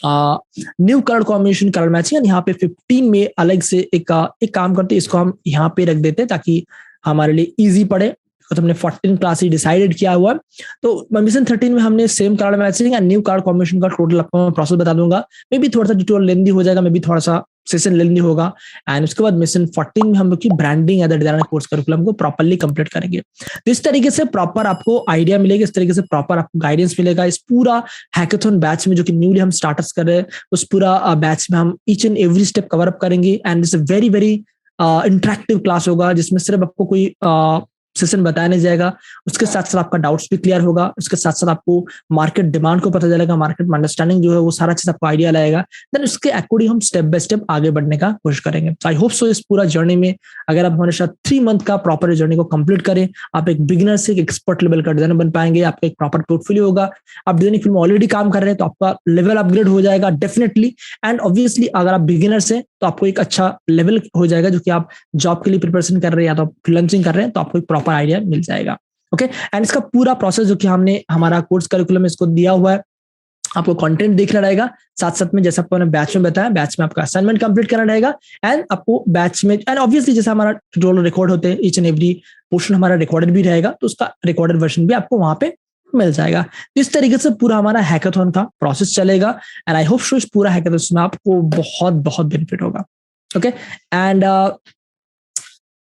new colour combination, colour matching. यहाँ पे 15 में अलग से एक काम करते हैं, इसको हम यहाँ पे रख देते हैं ताकि हमारे लिए इजी पड़े। तो हमने 14 क्लास ही डिसाइडेड किया हुआ। तो मिशन 13 में हमने same colour matching and new colour combination का टोटल आपको प्रोसेस बता दूंगा। मे भी थोड़ा सा ट्यूटोरियल लेंदी हो जाएगा, मे भी थोड़ा सा सेशन लेंदी होगा। एंड उसके बाद मिशन 14 में हम लोग की branding as designer course curriculum को प्रॉपर्ली कंप्लीट करेंगे। तो इस तरीके से प्रॉपर आपको आइडिया मिलेगा, इस तरीके से प्रॉपर आपको गाइडेंस मिलेगा इस पूरा हैकेथॉन बैच में, जो कि न्यूली हम स्टार्टअप कर रहे हैं। उस पूरा बैच में हम each and every step cover up करेंगे। And it's very very interactive class होगा जिसमें सिर्फ आपको कोई सेशन बताया नहीं जाएगा, उसके साथ साथ आपका डाउट्स भी क्लियर होगा, उसके साथ साथ आपको मार्केट डिमांड को पता चलेगा, मार्केट में अंडरस्टैंडिंग जो है वो सारा चीज आपको आइडिया लाएगा। देन उसके अकॉर्डिंग हम स्टेप बाय स्टेप आगे बढ़ने का कोशिश करेंगे। आई होप सो इस पूरा जर्नी में अगर आप हमारे साथ 3 मंथ का प्रॉपर जर्नी को कंप्लीट करें, आप एक बिगिनर से एक एक्सपर्ट लेवल का डिजाइनर बन पाएंगे, आपका एक प्रॉपर पोर्टफोलियो होगा, आप डिजाइनिंग फील्ड में ऑलरेडी काम कर रहे हैं तो आपका लेवल अपग्रेड हो जाएगा डेफिनेटली। एंड ऑब्वियसली अगर आप बिगिनर से तो आपको एक अच्छा लेवल हो जाएगा जो कि आप जॉब के लिए प्रिपरेशन कर रहे हैं या तो आप फ्रीलांसिंग कर रहे हैं तो आपको एक प्रॉपर आइडिया मिल जाएगा। ओके, एंड इसका पूरा प्रोसेस जो कि हमने हमारा कोर्स करिकुलम में इसको दिया हुआ है, आपको कंटेंट देखना रहेगा, साथ साथ में जैसा आपको बैच में बताया, बैच में आपका असाइनमेंट कंप्लीट करना रहेगा, एंड आपको बैच में एंड ऑब्वियसली जैसा हमारा ट्यूटोरियल रिकॉर्ड होते हैं, ईच एंड एवरी पोर्शन हमारा रिकॉर्डेड भी रहेगा, तो उसका रिकॉर्डेड वर्जन भी आपको वहां पे मिल जाएगा। तो इस तरीके से पूरा हमारा हैकाथॉन का प्रोसेस चलेगा, एंड आई होप सो इस पूरा हैकाथॉन में आपको बहुत बहुत बेनिफिट होगा। ओके, एंड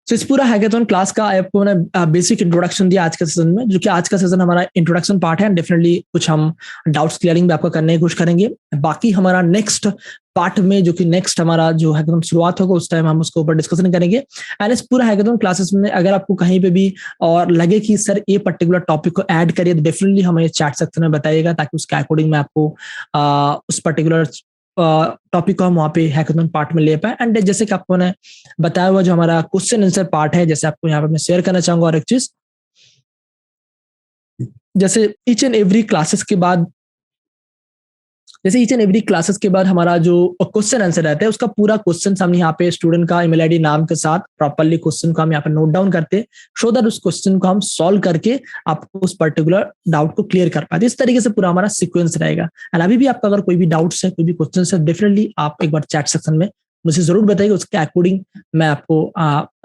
तो इस पूरा हैकाथॉन क्लास का आपको मैंने बेसिक इंट्रोडक्शन दिया आज के सेशन में, जो कि आज का सेशन हमारा इंट्रोडक्शन पार्ट है। डेफिनेटली कुछ हम डाउट्स क्लियरिंग भी आपका करने की कोशिश करेंगे। बाकी हमारा नेक्स्ट पार्ट में जो कि नेक्स्ट हमारा जो हैकाथॉन शुरुआत होगा उस टाइम हम उसके ऊपर डिस्कशन करेंगे। एंड इस पूरा हैकाथॉन क्लासेस में अगर आपको कहीं पे भी और लगे कि सर ये पर्टिकुलर टॉपिक को ऐड करिए तो डेफिनेटली हमें चैट सेक्शन में बताइएगा, ताकि उसके अकॉर्डिंग में आपको उस पर्टिकुलर टॉपिक को हम वहाँ पे हैकाथॉन पार्ट में ले पाए। एंड जैसे कि आपको ने बताया हुआ जो हमारा क्वेश्चन आंसर पार्ट है, जैसे आपको यहाँ पे मैं शेयर करना चाहूंगा। और एक चीज, जैसे ईच एंड एवरी क्लासेस के बाद हमारा जो क्वेश्चन आंसर रहता है उसका पूरा क्वेश्चन हमने यहाँ पे स्टूडेंट का ईमेल आईडी नाम के साथ प्रॉपर्ली क्वेश्चन को हम यहाँ पे नोट डाउन करते हैं, सो दैट उस क्वेश्चन को हम सॉल्व करके आपको उस पर्टिकुलर डाउट को क्लियर कर पाते। इस तरीके से पूरा हमारा सीक्वेंस रहेगा। एंड अभी भी आपका अगर कोई भी डाउट्स है, कोई भी क्वेश्चन है, डेफिनेटली आप एक बार चैट सेक्शन में मुझे जरूर बताइए, उसके अकॉर्डिंग मैं आपको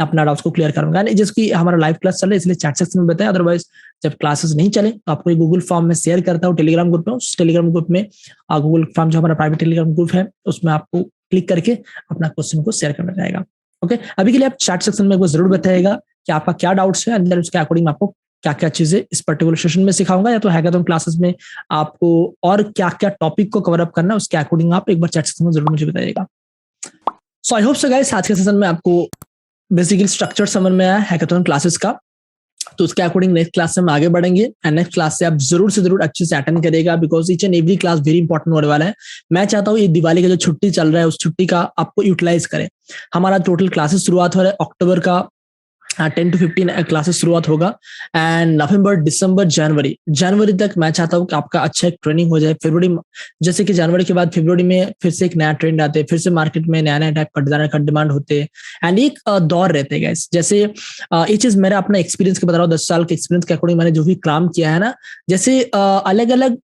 अपना डाउट्स को क्लियर करूंगा। जैसे हमारा लाइव क्लास चल रहा है इसलिए चैट सेक्शन में बताएं, अदरवाइज जब क्लासेस नहीं चले तो आपको गूगल फॉर्म में शेयर करता हूँ टेलीग्राम ग्रुप में। उस टेलीग्राम ग्रुप में गूगल फॉर्म जो हमारा प्राइवेट टेलीग्राम ग्रुप है उसमें आपको क्लिक करके अपना क्वेश्चन को शेयर करना रहेगा। ओके, अभी के लिए आप चैट सेक्शन में जरूर बताइएगा कि आपका क्या डाउट्स है, अंदर उसके अकॉर्डिंग आपको क्या क्या चीजें इस पर्टिकुलर सेशन में सिखाऊंगा, या तो हैकाथॉन क्लासेस में आपको और क्या क्या टॉपिक को कवर अप करना है उसके अकॉर्डिंग आप एक बार चैट सेक्शन में जरूर मुझे बताइएगा। सो आई होप सो गाइस आज के सेशन में आपको बेसिकली स्ट्रक्चर समझ में आया हैकाथॉन क्लासेस का। तो उसके अकॉर्डिंग नेक्स्ट क्लास से हम आगे बढ़ेंगे, एंड नेक्स्ट क्लास से आप जरूर से जरूर अच्छे से अटेंड करेगा, because each and every class very important होने वाला है। मैं चाहता हूँ ये दिवाली का जो छुट्टी चल रहा है उस छुट्टी का आपको यूटिलाइज करें। हमारा टोटल क्लासेस शुरुआत हो रहा है अक्टूबर का 10 to 15 क्लासेस शुरुआत होगा, एंड नवंबर दिसंबर जनवरी तक मैं चाहता हूँ कि आपका अच्छा एक ट्रेनिंग हो जाए। फरवरी, जैसे कि जनवरी के बाद फरवरी में फिर से एक नया ट्रेंड आते हैं, फिर से मार्केट में नया नया टाइप का डिजाइनर का डिमांड होते हैं, एंड एक दौर रहते हैं गाइस। जैसे ये चीज मेरा अपना एक्सपीरियंस के बता रहा हूँ, 10 साल के एक्सपीरियंस के अकॉर्डिंग मैंने जो भी काम किया है ना, जैसे अलग अलग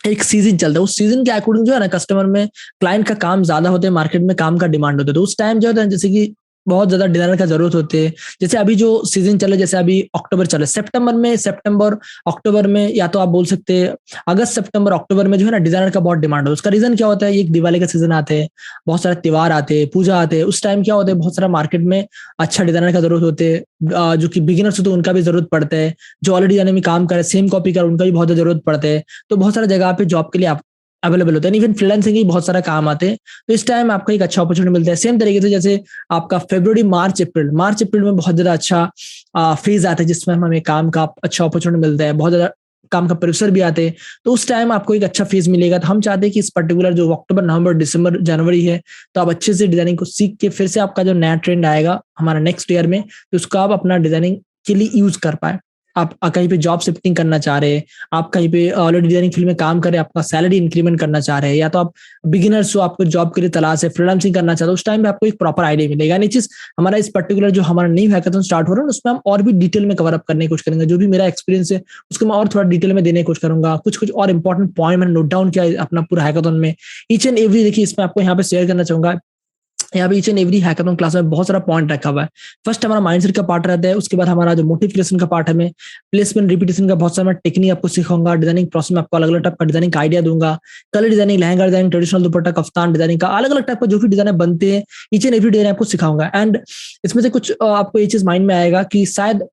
एक सीजन चलता है, उस सीजन के अकॉर्डिंग जो है ना कस्टमर में क्लाइंट का काम ज्यादा होता है, मार्केट में काम का डिमांड होता है, तो उस टाइम जो होता है जैसे कि बहुत ज्यादा डिजाइनर का जरूरत होती है। जैसे अभी जो सीजन चले, जैसे अभी अक्टूबर चले, सितंबर अक्टूबर में, या तो आप बोल सकते हैं अगस्त सितंबर अक्टूबर में जो है ना डिजाइनर का बहुत डिमांड हो। उसका रीजन क्या होता है, एक दिवाली का सीजन आते हैं, बहुत सारे त्योहार आते हैं, पूजा आते हैं, उस टाइम क्या होता है बहुत सारा मार्केट में अच्छा डिजाइनर का जरूरत होते हैं, जो कि बिगिनर्स होते हैं उनका भी जरूरत पड़ता है, जो ऑलरेडी डिजाइनिंग में काम करे सेम कॉपी कर उनका भी बहुत ज्यादा जरूरत पड़ता है। तो बहुत सारे जगह पे जॉब के लिए आप अवेलेबल होता है, इवन फ्रीलांसिंग ही बहुत सारा काम आते हैं, तो इस टाइम आपको एक अच्छा अपॉर्चुनिटी मिलता है। सेम तरीके से जैसे आपका फरवरी मार्च अप्रैल में बहुत ज्यादा अच्छा फेज आता है जिसमें हमें काम का अच्छा अपॉर्चुनिटी मिलता है, बहुत ज्यादा काम का प्रेशर भी आते हैं, तो उस टाइम आपको एक अच्छा फेज मिलेगा। तो हम चाहते हैं कि इस पर्टिकुलर जो अक्टूबर नवंबर दिसंबर जनवरी है, तो आप अच्छे से डिजाइनिंग को सीख के फिर से आपका जो नया ट्रेंड आएगा हमारा नेक्स्ट ईयर में, तो उसको आप अपना डिजाइनिंग के लिए यूज कर पाए। आप कहीं पे जॉब शिफ्टिंग करना चाह रहे हैं, आप कहीं पे ऑलरेडी डिजाइनिंग फील्ड में काम करें, आपका सैलरी इंक्रीमेंट करना चाह रहे हैं, या तो आप बिगिनर्स हो, आपको जॉब के लिए तलाश है, फ्रीलांसिंग करना चाहते हो, उस टाइम पे आपको एक प्रॉपर आइडिया मिलेगा। ये चीज हमारा इस पर्टिकुलर जो हमारा न्यू हैकाथॉन स्टार्ट हो रहा है उसमें हम और भी डिटेल में कवर अप करने की कोशिश करेंगे। जो भी मेरा एक्सपीरियंस है उसको मैं और थोड़ा डिटेल में देने की कोशिश करूंगा। कुछ और इंपॉर्टेंट पॉइंट मैंने नोट डाउन किया अपना पूरा हैकाथॉन में, ईच एंड एवरी देखिए इसमें आपको यहाँ पे शेयर करना चाहूंगा। यहाँ पे each and every hackathon class में बहुत सारा पॉइंट रखा हुआ है। फर्स्ट हमारा माइंडसेट का पार्ट रहता है, उसके बाद हमारा जो मोटिवेशन का पार्ट है, मैं प्लेसमेंट रिपीटेशन का बहुत सारा टेक्निक आपको सिखाऊंगा, डिजाइनिंग प्रोसेस में आपको अलग अलग टाइप का डिजाइनिंग का आइडिया दूंगा, colour designing, lehenga designing, traditional दुपट्टा, कफ्तान डिजाइनिंग का अलग अलग टाइप का जो भी डिजाइन बनते हैं ईच एंड एवरी डिजाइन आपको सिखाऊंगा। एंड इसमें से कुछ आपको ये चीज माइंड में आएगा कि शायद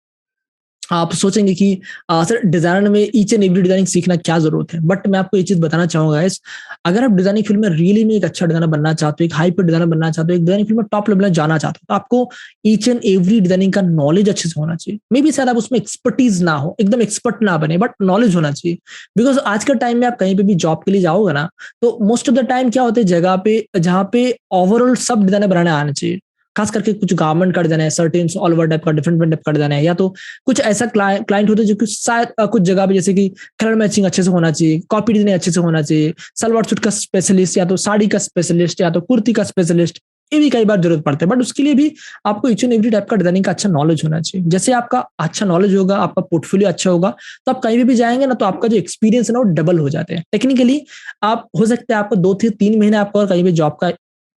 आप सोचेंगे कि सर डिज़ाइनर में ईच एंड एवरी डिज़ाइनिंग सीखना क्या ज़रूरत है? बट मैं आपको ये चीज़ बताना चाहूँगा गाइस, अगर आप डिज़ाइनिंग फ़ील्ड में रियली में एक अच्छा डिज़ाइनर बनना चाहते हो, एक हाई पे डिज़ाइनर बनना चाहते हो, एक डिज़ाइनिंग फ़ील्ड में टॉप लेवल में जाना चाहते हो, तो आपको ईच एंड एवरी डिज़ाइनिंग का नॉलेज अच्छे से होना चाहिए। मेबी शायद आप उसमें एक्सपर्टीज़ ना हो, एकदम एक्सपर्ट ना बने, बट नॉलेज होना चाहिए। बिकॉज़ आज के टाइम में आप कहीं पे भी जॉब के लिए जाओगे ना, तो मोस्ट ऑफ द टाइम क्या होता है जगह पे जहाँ पे ओवरऑल सब डिज़ाइनर बनाने आना चाहिए। खास करके कुछ गारमेंट का डिज़ाइन है, सर्टेन्स ऑल ओवर टाइप का, डिफरेंट टाइप का डिज़ाइन है, या तो कुछ ऐसा क्लाइंट होता है जो कि शायद कुछ जगह पे जैसे कि कलर मैचिंग अच्छे से होना चाहिए, कॉपी डिजाइन अच्छे से होना चाहिए, सलवार सूट का स्पेशलिस्ट या तो साड़ी का स्पेशलिस्ट या तो कुर्ती का स्पेशलिस्ट, ये भी कई बार जरूरत पड़ता है। बट उसके लिए भी आपको ईच एंड एवरी टाइप का डिजाइनिंग का अच्छा नॉलेज होना चाहिए। जैसे आपका अच्छा नॉलेज होगा, आपका पोर्टफोलियो अच्छा होगा, तो आप कहीं भी जाएंगे ना, तो आपका जो एक्सपीरियंस है ना वो डबल हो जाते हैं। टेक्निकली आप हो सकता है आपको 2 से 3 महीने आपका कहीं भी जॉब का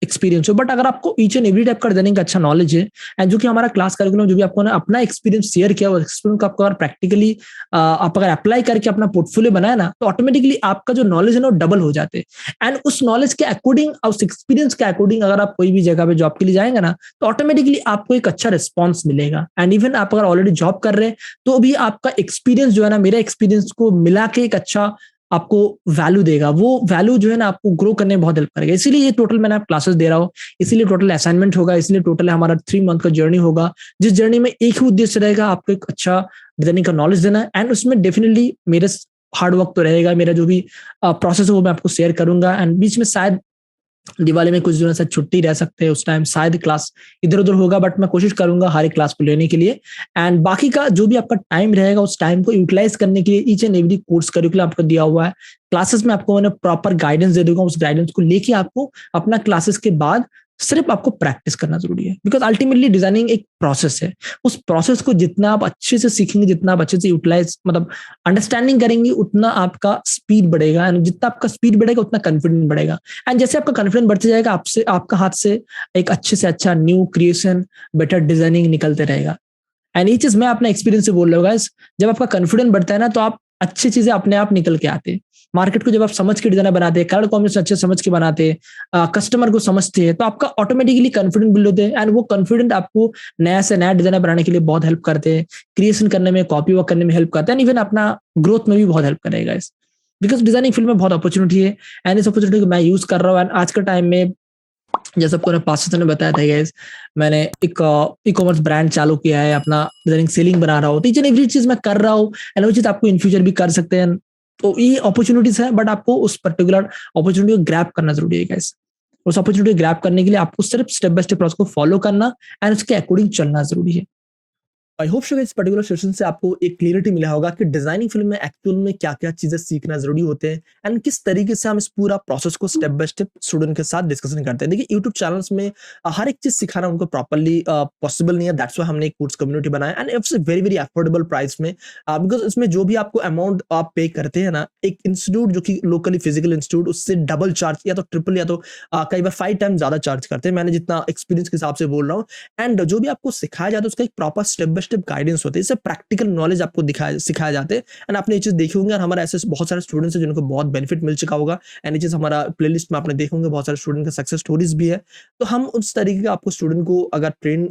एक्सपीरियंस हो, बट अगर आपको ईच एंड एवरी टाइप का डिजाइनिंग का अच्छा नॉलेज है, एंड जो कि हमारा क्लास करिकुलम जो भी आपको ना अपना एक्सपीरियंस शेयर किया, वो एक्सपीरियंस को आपको अगर प्रैक्टिकली आप अगर अप्लाई करके अपना पोर्टफोलियो बनाए ना, तो ऑटोमेटिकली आपका जो नॉलेज है ना वो डबल हो जाते हैं। एंड उस नॉलेज के अकॉर्डिंग, उस एक्सपीरियंस के अकॉर्डिंग अगर आप कोई भी जगह पे जॉब के लिए जाएंगे ना, तो ऑटोमेटिकली आपको एक अच्छा रिस्पॉन्स मिलेगा। एंड इवन आप अगर ऑलरेडी जॉब कर रहे हैं, तो भी आपका एक्सपीरियंस जो है ना, मेरा एक्सपीरियंस को मिला के एक अच्छा आपको वैल्यू देगा। वो वैल्यू जो है ना आपको ग्रो करने में बहुत हेल्प करेगा। इसीलिए ये टोटल मैंने आप क्लासेस दे रहा हूँ, इसीलिए टोटल असाइनमेंट होगा, इसलिए टोटल हमारा 3 मंथ का जर्नी होगा, जिस जर्नी में एक ही उद्देश्य रहेगा, आपको एक अच्छा डिजाइनिंग का नॉलेज देना है। एंड उसमें डेफिनेटली मेरे हार्ड वर्क तो रहेगा, मेरा जो भी प्रोसेस है वो मैं आपको शेयर करूंगा। एंड बीच में शायद दिवाली में कुछ दिनों से छुट्टी रह सकते हैं, उस टाइम शायद क्लास इधर उधर होगा, बट मैं कोशिश करूंगा हर एक क्लास को लेने के लिए। एंड बाकी का जो भी आपका टाइम रहेगा, उस टाइम को यूटिलाइज करने के लिए each and every course curriculum आपको दिया हुआ है। क्लासेस में आपको मैंने प्रॉपर गाइडेंस दे दूंगा, उस गाइडेंस को लेके आपको अपना क्लासेस के बाद सिर्फ आपको प्रैक्टिस करना जरूरी है। बिकॉज अल्टीमेटली डिजाइनिंग एक प्रोसेस है। उस प्रोसेस को जितना आप अच्छे से सीखेंगे, जितना आप अच्छे से यूटिलाइज मतलब अंडरस्टैंडिंग करेंगे, उतना आपका स्पीड बढ़ेगा। एंड जितना आपका स्पीड बढ़ेगा उतना कॉन्फिडेंस बढ़ेगा। एंड जैसे आपका कॉन्फिडेंस बढ़ते जाएगा, आपसे आपका हाथ से एक अच्छे से अच्छा न्यू क्रिएशन, बेटर डिजाइनिंग निकलते रहेगा। एंड ये चीज मैं अपना एक्सपीरियंस से बोल रहा हूँ गाइस, जब आपका कॉन्फिडेंस बढ़ता है ना, तो आप अच्छी चीजें अपने आप निकल के आते हैं। मार्केट को जब आप समझ के डिजाइनर बनाते हैं, कलर कॉम्बिनेशन अच्छे समझ के बनाते हैं, कस्टमर को समझते हैं, तो आपका ऑटोमेटिकली कॉन्फिडेंस बिल्ड होते हैं। एंड वो कॉन्फिडेंट आपको नया से नया डिजाइनर बनाने के लिए बहुत हेल्प करते हैं, क्रिएशन करने में, कॉपी वर्क करने में हेल्प करते हैं, इवन अपना ग्रोथ में भी बहुत हेल्प करेगा इस। बिकॉज डिजाइनिंग फील्ड में बहुत अपॉर्चुनिटी है, एंड इस अपॉर्चुनिटी को मैं यूज कर रहा हूँ। एंड आज के टाइम में जैसे आपको पास ने बताया था गाइस, मैंने एक ई कॉमर्स ब्रांड चालू किया है, अपना डिजाइनिंग सेलिंग बना रहा हूँ, तो ईच एंड एवरी चीज मैं कर रहा हूँ। एंड वो चीज आपको इन फ्यूचर भी कर सकते हैं। तो ये अपॉर्चुनिटीज है, बट आपको उस पर्टिकुलर अपॉर्चुनिटी को ग्रैब करना जरूरी है गाइस। उस अपॉर्चुनिटी को ग्रैब करने के लिए आपको सिर्फ स्टेप बाय स्टेप प्रोसेस को फॉलो करना एंड उसके अकॉर्डिंग चलना जरूरी है। आई होप सो इस पर्टिकुलर सेशन से आपको एक क्लियरिटी मिला होगा कि डिजाइनिंग फील्ड में एक्चुअल में क्या-क्या चीजें सीखना जरूरी होते हैं, एंड किस तरीके से हम इस पूरा प्रोसेस को स्टेप बाय स्टेप स्टूडेंट के साथ डिस्कशन करते हैं। देखिए यूट्यूब चैनल्स में हर एक चीज सिखाना उनको प्रॉपर्ली पॉसिबल नहीं है। दैट्स व्हाई हमने एक कोर्स कम्युनिटी बनाया, and it's very very affordable price में। बिकॉज इसमें जो भी आपको अमाउंट आप पे करते हैं ना, एक इंस्टीट्यूट जो कि लोकली फिजिकल इंस्टीट्यूट, उससे डबल चार्ज या तो ट्रिपल या तो कई बार 5 टाइम ज्यादा चार्ज करते हैं। मैंने जितना एक्सपीरियंस के हिसाब से बोल रहा हूँ। एंड जो भी आपको सिखाया जाता है उसका एक proper step by step guidance होता है, इससे प्रैक्टिकल नॉलेज आपको दिखाया सिखाया जाते हैं। एंड आपने ये चीज देखी होंगे, और हमारे ऐसे बहुत सारे स्टूडेंट्स हैं जिनको बहुत बेनिफिट मिल चुका होगा। एंड ये चीज हमारा प्लेलिस्ट में आपने देखे होंगे, बहुत सारे स्टूडेंट का सक्सेस स्टोरीज भी है। तो हम उस तरीके का आपको स्टूडेंट को अगर ट्रेन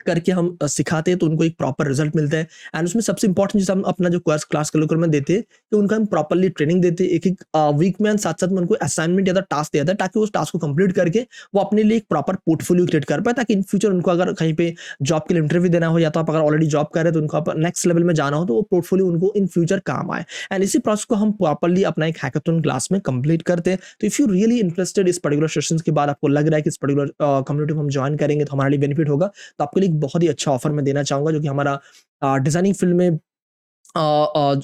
करके हम सिखाते हैं, तो उनको एक प्रॉपर रिजल्ट मिलता है। एंड उसमें सबसे इंपॉर्टेंट चीज हम अपना जो कोर्स क्लास करिकुलम में देते हैं, कि उनका हम प्रॉपर्ली ट्रेनिंग देते हैं एक एक वीक में, साथ साथ में उनको असाइनमेंट या टास्क दिया जाता है, ताकि उस टास्क को कंप्लीट करके वो अपने लिए एक प्रॉपर पोर्टफोलियो क्रिएट कर पाए, ताकि इन फ्यूचर उनको अगर कहीं पे जॉब के लिए इंटरव्यू देना हो, या तो आप अगर ऑलरेडी जॉब कर रहे हैं तो उनको नेक्स्ट लेवल में जाना हो, तो वो पोर्टफोलियो उनको इन फ्यूचर काम आए। एंड इसी प्रोसेस को हम प्रॉपर्ली अपना एक हैकाथन क्लास में कंप्लीट करते हैं। तो इफ यू रियली इंटरेस्टेड इस पर्टिकुलर सेशन के बाद आपको लग रहा है कि इस पर्टिकुलर कम्युनिटी में हम ज्वाइन करेंगे तो हमारे लिए बेनिफिट होगा, तो आपके लिए एक बहुत ही अच्छा ऑफर मैं देना चाहूंगा, जो कि हमारा डिजाइनिंग फील्ड में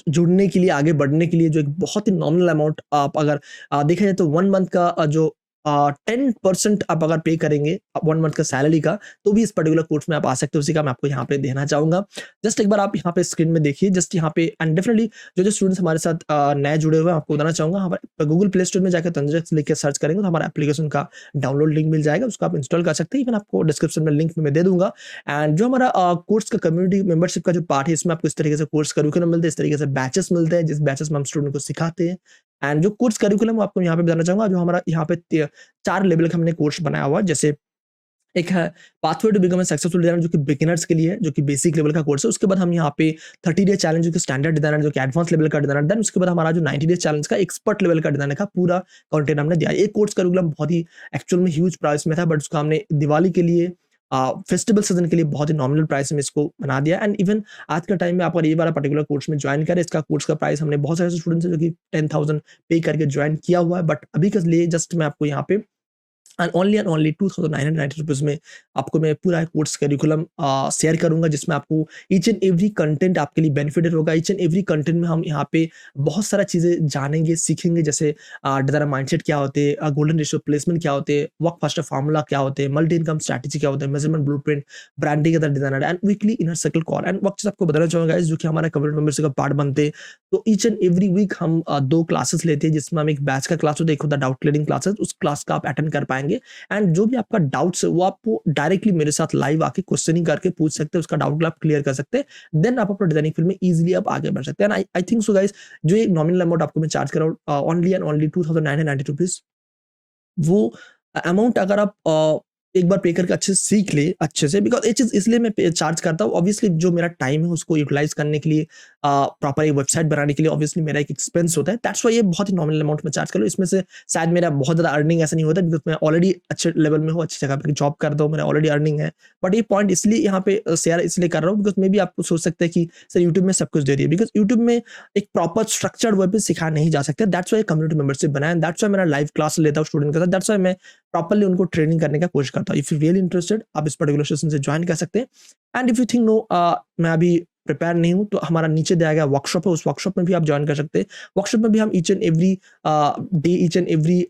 जुड़ने के लिए, आगे बढ़ने के लिए, जो एक बहुत ही नॉमिनल अमाउंट आप अगर देखा जाए तो 1 मंथ का जो 10% आप अगर पे करेंगे 1 मंथ का सैलरी का, तो भी इस पर्टिकुलर कोर्स में आप आ सकते हो। उसी का मैं आपको यहाँ पे देना चाहूंगा। जस्ट एक बार आप यहाँ पे स्क्रीन में देखिए, जस्ट यहाँ पे। एंड डेफिनेटली जो स्टूडेंट्स हमारे साथ नए जुड़े हुए हैं, आपको बताना चाहूंगा, हमारे गूगल प्ले स्टोर में जाकर तंजक्स लिख के सर्च करेंगे तो हमारा एप्लीकेशन का डाउनलोड लिंक मिल जाएगा, उसको आप इंस्टॉल कर सकते हैं। इवन आपको डिस्क्रिप्शन में लिंक मैं दे दूंगा। एंड जो हमारा कोर्स का कम्युनिटी मेंबरशिप का जो पार्ट है, इसमें आपको इस तरीके से कोर्स करिकुलम मिलते हैं, इस तरीके से बैचेस मिलते हैं, जिस बैचेस में हम स्टूडेंट को सिखाते हैं। एंड जो कोर्स करिकुलम आपको यहाँ पे बताना चाहूंगा, जो हमारा यहाँ पे 4 लेवल का हमने कोर्स बनाया हुआ है। जैसे एक है pathway to become a successful designer जो कि बिगिनर्स के लिए है, जो कि बेसिक लेवल का कोर्स है। उसके बाद हम यहाँ पे 30 डे चैलेंज जो कि स्टैंडर्ड डिजाइनर जो कि एडवांस लेवल का डिजाइनर, देन उसके बाद हमारा जो 90 डेज चैलेंज का एक्सपर्ट लेवल का डिजाइनर का पूरा कंटेंट हमने दिया। एक कोर्स करिकुलम बहुत ही एक्चुअल में ह्यूज प्राइस में था, बट उसको हमने दिवाली के लिए फेस्टिवल सीजन के लिए बहुत ही नॉमिनल प्राइस में इसको बना दिया। एंड इवन आज के टाइम में आप अगर ये वाला पर्टिकुलर कोर्स में ज्वाइन करें, इसका कोर्स का प्राइस हमने बहुत सारे स्टूडेंट्स हैं जो कि 10,000 पे करके ज्वाइन किया हुआ है, बट अभी के लिए जस्ट मैं आपको यहाँ पे एंड ओनली 2990 रुपीज़ में आपको मैं पूरा कोर्स करिकुलम शेयर करूँगा, जिसमें आपको ईच एंड एवरी कंटेंट आपके लिए बेनिफिटेड होगा। ईच एंड एवरी कंटेंट में हम यहाँ पे बहुत सारा चीज़ें जानेंगे, सीखेंगे, जैसे डिज़ाइनर माइंडसेट क्या होते हैं, गोल्डन रेशियो प्लेसमेंट क्या होते हैं, वर्क फास्टर फार्मूला क्या होते हैं, मल्टी इनकम स्ट्रैटेजी क्या होते हैं, measurement blueprint, branding other designer and weekly inner circle call. And वक्त आपको बताना चाहूँगा गाइस, जो कि हमारा कम्युनिटी मेंबरशिप का पार्ट बनते हैं। तो ईच एंड एवरी वीक हम 2 क्लासेस लेते हैं, जिसमें हम एक बैच का क्लास होता है, एक होता है डाउट क्लियरिंग क्लासेस, उस क्लास का आप अटेंड कर पाएंगे। एंड जो भी आपका डाउट्स है वो आपको डायरेक्टली मेरे साथ लाइव आके क्वेश्चनिंग करके पूछ सकते हैं, उसका डाउट आप क्लियर कर सकते हैं। देन आप अपना डिजाइनिंग फील्ड में इजीली आप आगे बढ़ सकते हैं। And I think so guys, जो ये नॉमिनल अमाउंट आपको मैं चार्ज कर रहा हूँ ओनली एंड ओनली 2990 रुपीज, वो अमाउंट अगर आप एक बार पे करके अच्छे से सीख ले अच्छे से, बिकॉज़ ये चीज़ इसलिए मैं पे चार्ज करता हूँ, ऑब्वियसली जो मेरा टाइम है उसको यूटिलाइज़ करने के लिए, प्रॉपर एक वेबसाइट बनाने के लिए ऑब्वियसली मेरा एक एक्सपेंस होता है। दैट्स व्हाई ये बहुत ही नॉमिनल अमाउंट में चार्ज कर रहा हूँ। इसमें से शायद मेरा बहुत ज़्यादा अर्निंग ऐसा नहीं होता, बिकॉज़ मैं ऑलरेडी अच्छे लेवल में हूँ, अच्छी जगह पे जॉब करता हूँ, मेरा ऑलरेडी अर्निंग है। बट ये पॉइंट इसलिए यहाँ पे शेयर इसलिए कर रहा हूँ, बिकॉज़ मेबी आप सोच सकते हैं कि सर यूट्यूब में सब कुछ दे रही है, बिकॉज़ यूट्यूब में एक प्रॉपर स्ट्रक्चर्ड वे पे सिखाया नहीं जा सकता। दैट्स व्हाई कम्युनिटी मेंबरशिप बनाया, एंड दैट्स व्हाई मेरा लाइव क्लास लेता हूँ स्टूडेंट के साथ। दैट्स व्हाई मैं प्रॉपर्ली उनको ट्रेनिंग करने का कोशिश करता हूँ। इफ यू रियली इंटरेस्टेड, आप इस पर्टिकुलर सेशन से ज्वाइन कर सकते हैं। And if you think no मैं अभी प्रिपेयर नहीं हूँ, तो हमारा नीचे दिया गया वर्कशॉप है, उस वर्कशॉप में भी आप ज्वाइन कर सकते हैं। वर्कशॉप में भी हम each and every day, each and every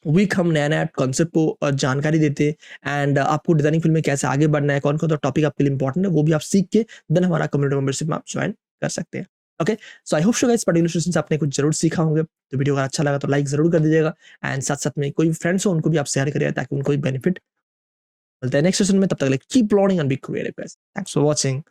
week हम नया-नया कॉन्सेप्ट को जानकारी देते हैं। एंड आपको डिजाइनिंग फील्ड में कैसे आगे बढ़ना है, कौन-कौन सा टॉपिक आपके लिए इंपॉर्टेंट है, वो भी आप सीख के देन हमारा कम्युनिटी मेंबरशिप में आप ज्वाइन कर सकते हैं। Okay, so I hope so guys particular session से आपने कुछ जरूर सीखा होंगे। तो वीडियो अगर अच्छा लगा तो लाइक जरूर कर दीजिएगा, एंड साथ-साथ में कोई फ्रेंड्स हो उनको भी आप शेयर करिएगा, ताकि उनको भी बेनिफिट मिलता है नेक्स्ट सेशन में। तब तक के लिए keep learning and be creative guys. Thanks for watching.